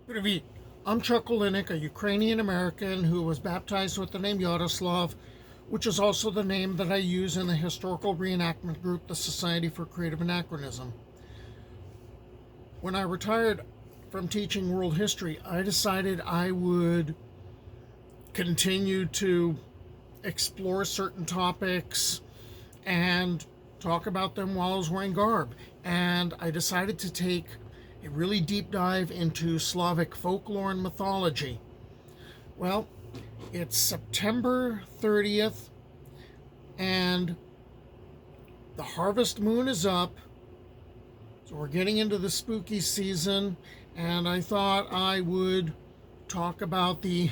Привіт. I'm Chuck Olinik, a Ukrainian-American who was baptized with the name Yaroslav, which is also the name that I use in the historical reenactment group, the Society for Creative Anachronism. When I retired from teaching world history, I decided I would continue to explore certain topics and talk about them while I was wearing garb. And I decided to take a really deep dive into Slavic folklore and mythology. Well, it's September 30th, and the harvest moon is up, so we're getting into the spooky season, and I thought I would talk about the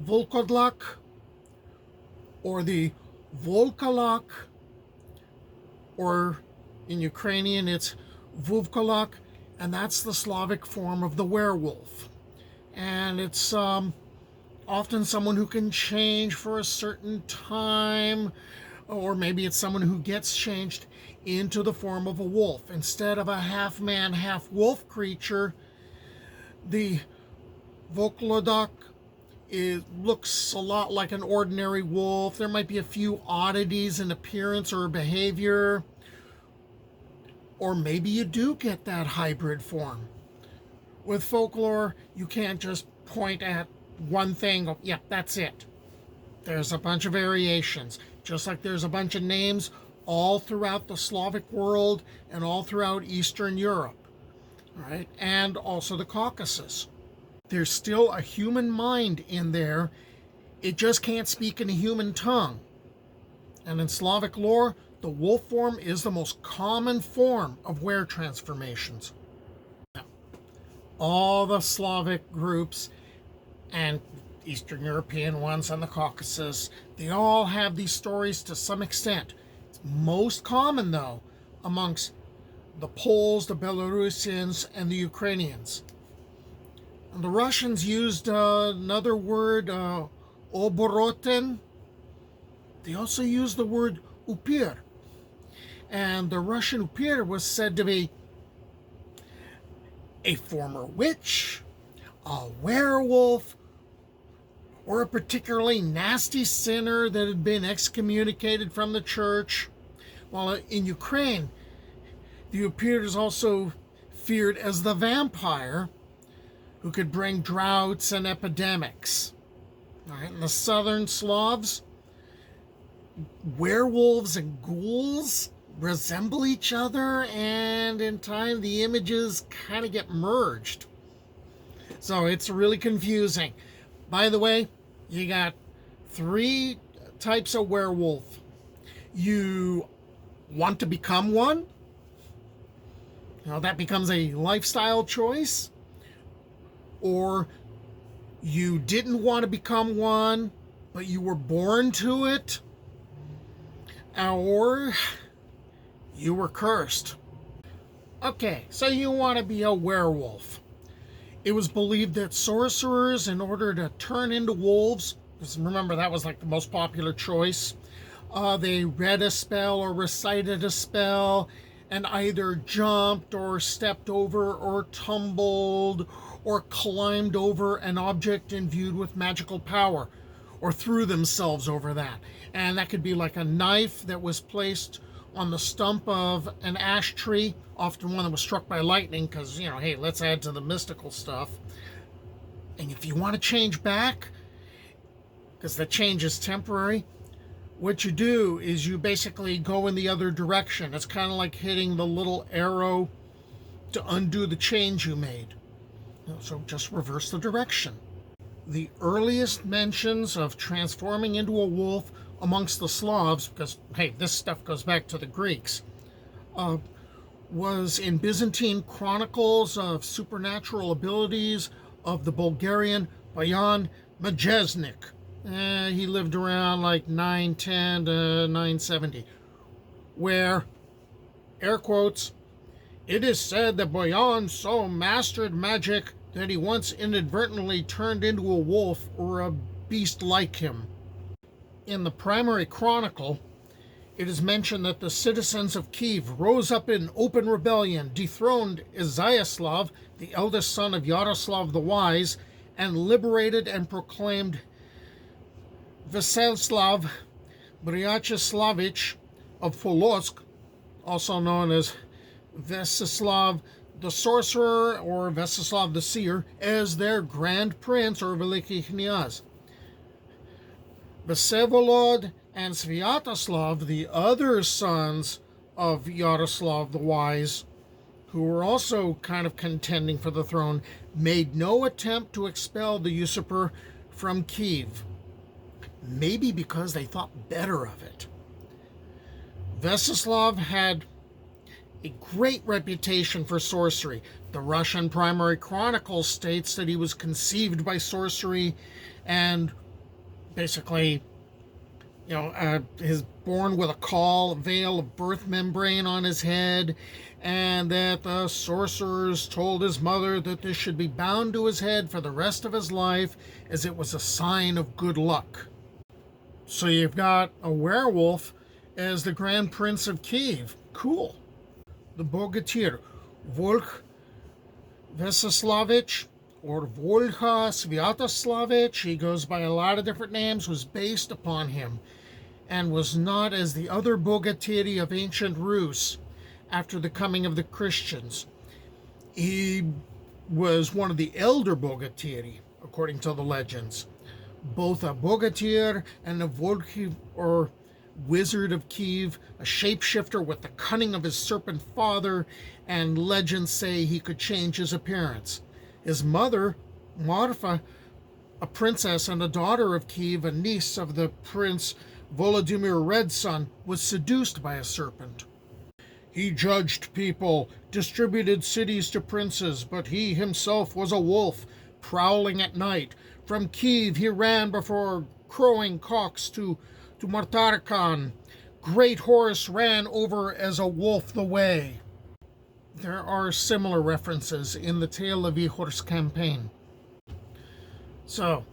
Vlkodlak, or the Vlkodlak, or in Ukrainian it's Vlkodlak, and that's the Slavic form of the werewolf. And it's often someone who can change for a certain time, or maybe it's someone who gets changed into the form of a wolf. Instead of a half-man, half-wolf creature, the Vlkodlak looks a lot like an ordinary wolf. There might be a few oddities in appearance or behavior, or maybe you do get that hybrid form. With folklore, you can't just point at one thing, go, yep, that's it. There's a bunch of variations, just like there's a bunch of names all throughout the Slavic world and all throughout Eastern Europe, right? And also the Caucasus. There's still a human mind in there. It just can't speak in a human tongue. And in Slavic lore, the wolf form is the most common form of were transformations. All the Slavic groups and Eastern European ones and the Caucasus, they all have these stories to some extent. It's most common, though, amongst the Poles, the Belarusians, and the Ukrainians. And the Russians used another word, oboroten. They also used the word upir. And the Russian upir was said to be a former witch, a werewolf, or a particularly nasty sinner that had been excommunicated from the church. While in Ukraine, the upir is also feared as the vampire who could bring droughts and epidemics. All right, in the southern Slavs, werewolves and ghouls resemble each other, and in time the images kind of get merged. So it's really confusing. By the way, you got 3 types of werewolf. You want to become one? That becomes a lifestyle choice. Or you didn't want to become one, but you were born to it. Or you were cursed. Okay, so you want to be a werewolf. It was believed that sorcerers, in order to turn into wolves, because remember that was like the most popular choice, they read a spell or recited a spell and either jumped or stepped over or tumbled or climbed over an object imbued with magical power, or threw themselves over that. And that could be like a knife that was placed on the stump of an ash tree, often one that was struck by lightning, because, hey, let's add to the mystical stuff. And if you want to change back, because the change is temporary, what you do is you basically go in the other direction. It's kind of like hitting the little arrow to undo the change you made. So just reverse the direction. The earliest mentions of transforming into a wolf amongst the Slavs, because, hey, this stuff goes back to the Greeks, was in Byzantine chronicles of supernatural abilities of the Bulgarian Bayan Majesnik. He lived around like 910 to 970, where, air quotes, it is said that Bayan so mastered magic that he once inadvertently turned into a wolf or a beast like him. In the primary chronicle, it is mentioned that the citizens of Kiev rose up in open rebellion, dethroned Izyaslav, the eldest son of Yaroslav the Wise, and liberated and proclaimed Vyacheslav Bryacheslavich of Polotsk, also known as Vyacheslav the Sorcerer or Vyacheslav the Seer, as their Grand Prince or Veliki Knyaz. Vsevolod and Sviatoslav, the other sons of Yaroslav the Wise, who were also kind of contending for the throne, made no attempt to expel the usurper from Kiev. Maybe because they thought better of it. Vyacheslav had a great reputation for sorcery. The Russian Primary Chronicle states that he was conceived by sorcery and basically, is born with a veil of birth membrane on his head, and that the sorcerers told his mother that this should be bound to his head for the rest of his life as it was a sign of good luck. So you've got a werewolf as the Grand Prince of Kiev. Cool. The Bogatyr, Volk Veseslavich, or Volha Sviatoslavich, he goes by a lot of different names, was based upon him and was not as the other Bogatyri of ancient Rus after the coming of the Christians. He was one of the elder Bogatyri, according to the legends. Both a Bogatyr and a Volki, or Wizard of Kiev, a shapeshifter with the cunning of his serpent father, and legends say he could change his appearance. His mother, Marfa, a princess and a daughter of Kiev, a niece of the Prince Volodymyr Red Sun, was seduced by a serpent. He judged people, distributed cities to princes, but he himself was a wolf, prowling at night. From Kiev he ran before crowing cocks to Martarkan. Great horse ran over as a wolf the way. There are similar references in the Tale of Ihor's campaign. So,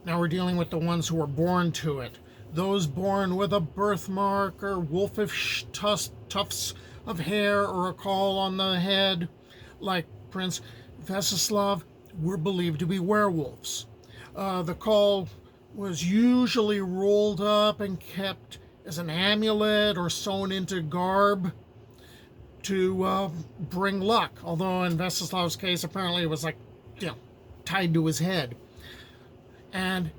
now we're dealing with the ones who were born to it. Those born with a birthmark or wolfish tufts of hair or a caul on the head, like Prince Vyacheslav, were believed to be werewolves. The caul was usually rolled up and kept as an amulet or sewn into garb to bring luck. Although in Vyacheslav's case, apparently it was tied to his head. And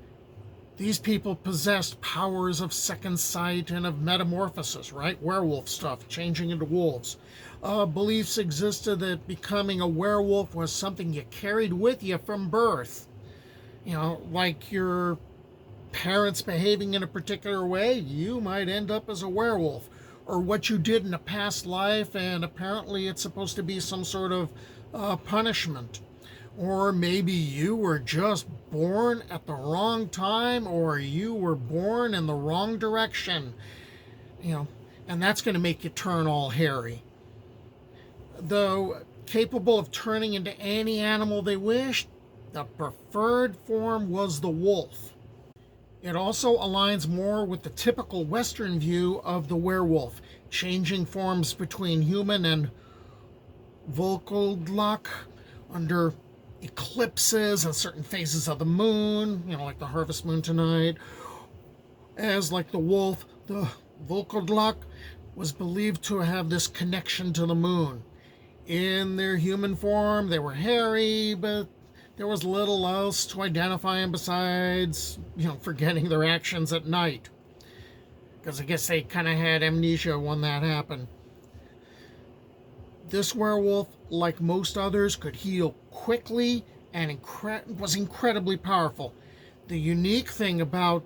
these people possessed powers of second sight and of metamorphosis, right? Werewolf stuff, changing into wolves. Beliefs existed that becoming a werewolf was something you carried with you from birth. Like your parents behaving in a particular way, you might end up as a werewolf. Or what you did in a past life, and apparently it's supposed to be some sort of punishment. Or maybe you were just born at the wrong time, or you were born in the wrong direction. And that's going to make you turn all hairy. Though capable of turning into any animal they wished, the preferred form was the wolf. It also aligns more with the typical Western view of the werewolf, changing forms between human and Vlkodlak under eclipses and certain phases of the moon, like the harvest moon tonight. As like the wolf, the Vlkodlak was believed to have this connection to the moon. In their human form, they were hairy, but there was little else to identify them besides, forgetting their actions at night. Because I guess they kind of had amnesia when that happened. This werewolf, like most others, could heal quickly and was incredibly powerful. The unique thing about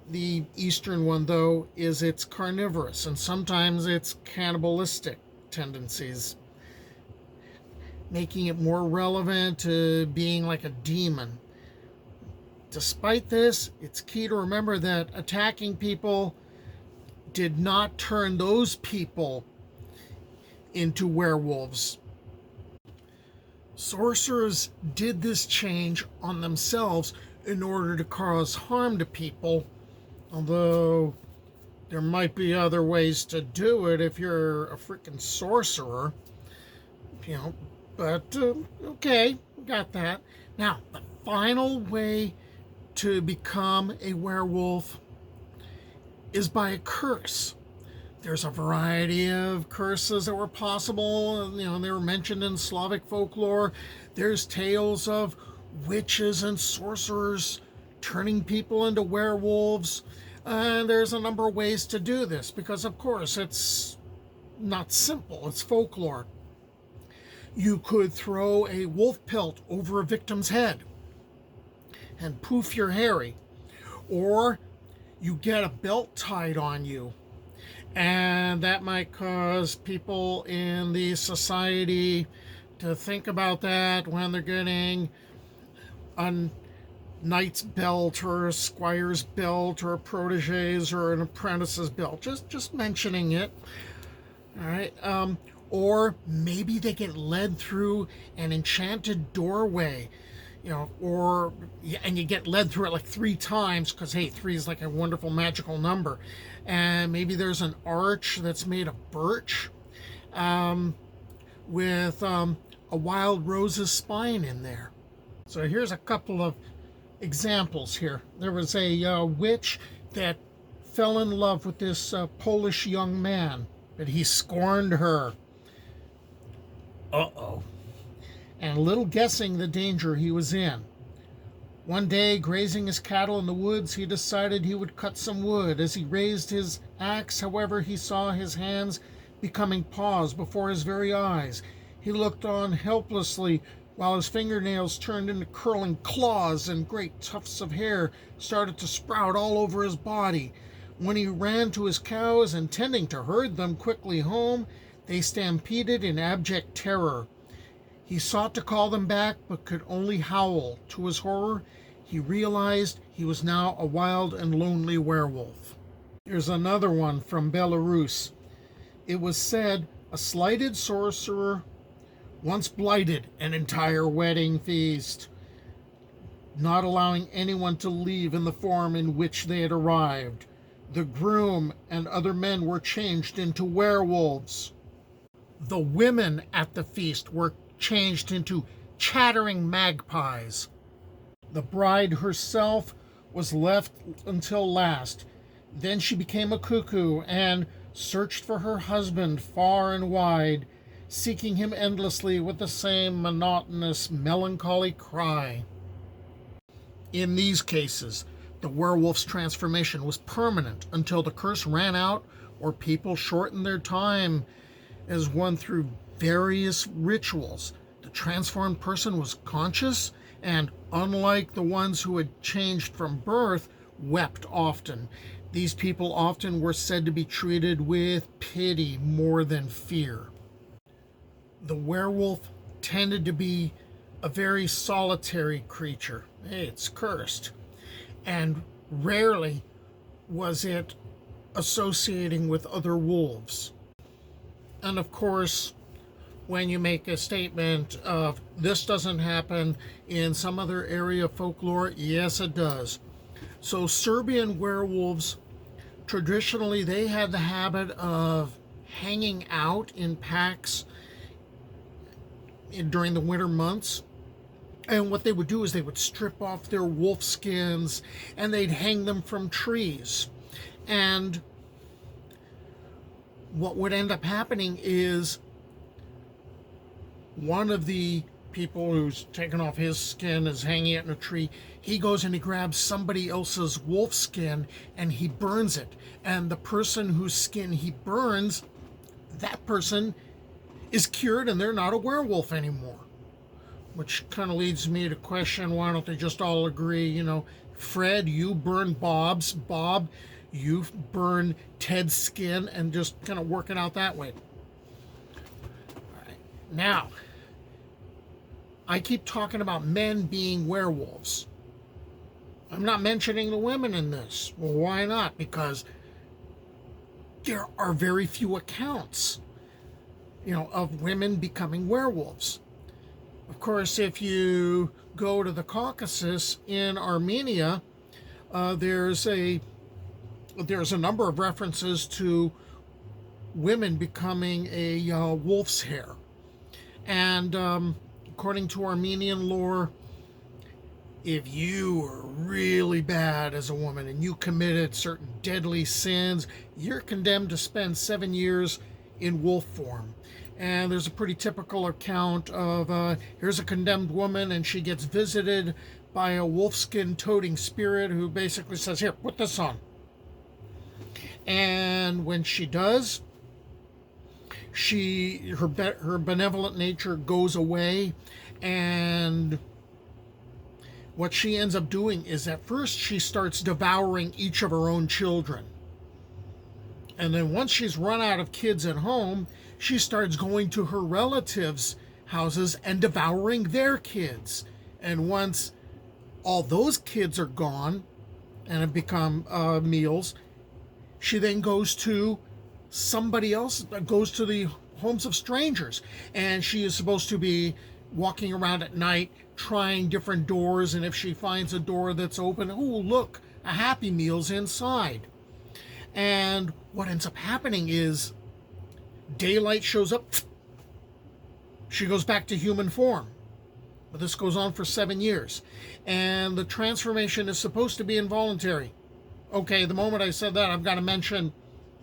the Eastern one, though, is it's carnivorous and sometimes it's cannibalistic tendencies, making it more relevant to being like a demon. Despite this, it's key to remember that attacking people did not turn those people into werewolves. Sorcerers did this change on themselves in order to cause harm to people, although There might be other ways to do it if you're a freaking sorcerer, but okay, got that. Now, the final way to become a werewolf is by a curse. There's a variety of curses that were possible. They were mentioned in Slavic folklore. There's tales of witches and sorcerers turning people into werewolves. And there's a number of ways to do this because, of course, it's not simple. It's folklore. You could throw a wolf pelt over a victim's head and poof, you're hairy. Or you get a belt tied on you, and that might cause people in the society to think about that when they're getting a knight's belt or a squire's belt or a protege's or an apprentice's belt. Just mentioning it. All right. Or maybe they get led through an enchanted doorway, and you get led through it like 3 times because, hey, 3 is like a wonderful magical number. And maybe there's an arch that's made of birch with a wild rose's spine in there. So here's a couple of examples here. There was a witch that fell in love with this Polish young man, but he scorned her. Uh-oh. And little guessing the danger he was in. One day, grazing his cattle in the woods, he decided he would cut some wood. As he raised his axe, however, he saw his hands becoming paws before his very eyes. He looked on helplessly while his fingernails turned into curling claws and great tufts of hair started to sprout all over his body. When he ran to his cows, intending to herd them quickly home, they stampeded in abject terror. He sought to call them back, but could only howl. To his horror, he realized he was now a wild and lonely werewolf. Here's another one from Belarus. It was said a slighted sorcerer once blighted an entire wedding feast, not allowing anyone to leave in the form in which they had arrived. The groom and other men were changed into werewolves. The women at the feast were changed into chattering magpies. The bride herself was left until last. Then she became a cuckoo and searched for her husband far and wide, seeking him endlessly with the same monotonous, melancholy cry. In these cases, the werewolf's transformation was permanent until the curse ran out or people shortened their time as one through various rituals. The transformed person was conscious and, unlike the ones who had changed from birth, wept often. These people often were said to be treated with pity more than fear. The werewolf tended to be a very solitary creature. Hey, it's cursed. And rarely was it associating with other wolves. And of course, when you make a statement of this doesn't happen in some other area of folklore, yes, it does. So Serbian werewolves, traditionally, they had the habit of hanging out in packs during the winter months. And what they would do is they would strip off their wolf skins and they'd hang them from trees. And what would end up happening is one of the people who's taken off his skin is hanging it in a tree. He goes and he grabs somebody else's wolf skin and he burns it. And the person whose skin he burns, that person is cured and they're not a werewolf anymore. Which kind of leads me to question, why don't they just all agree, Fred, you burn Bob's, Bob, you burn Ted's skin, and just kind of work it out that way. All right. Now, I keep talking about men being werewolves. I'm not mentioning the women in this. Well, why not? Because there are very few accounts, of women becoming werewolves. Of course, if you go to the Caucasus in Armenia, there's a there's a number of references to women becoming a wolf's hair. And according to Armenian lore, if you were really bad as a woman and you committed certain deadly sins, you're condemned to spend 7 years in wolf form. And there's a pretty typical account of here's a condemned woman and she gets visited by a wolfskin toting spirit who basically says, here, put this on. And when she does, her benevolent nature goes away, and what she ends up doing is at first she starts devouring each of her own children. And then once she's run out of kids at home, she starts going to her relatives' houses and devouring their kids. And once all those kids are gone and have become meals, she then goes to somebody else, goes to the homes of strangers. And she is supposed to be walking around at night trying different doors, and if she finds a door that's open, oh, look, a Happy Meal's inside. And what ends up happening is daylight shows up, she goes back to human form. But this goes on for 7 years, and the transformation is supposed to be involuntary. Okay, the moment I said that, I've got to mention,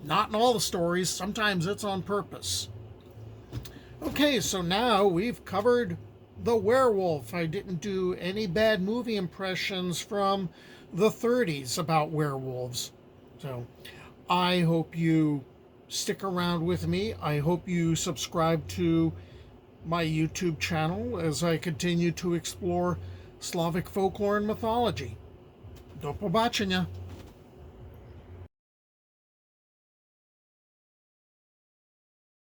not in all the stories, sometimes it's on purpose. Okay, so now we've covered the werewolf. I didn't do any bad movie impressions from the 30s about werewolves. So I hope you stick around with me. I hope you subscribe to my YouTube channel as I continue to explore Slavic folklore and mythology. Do pobачення!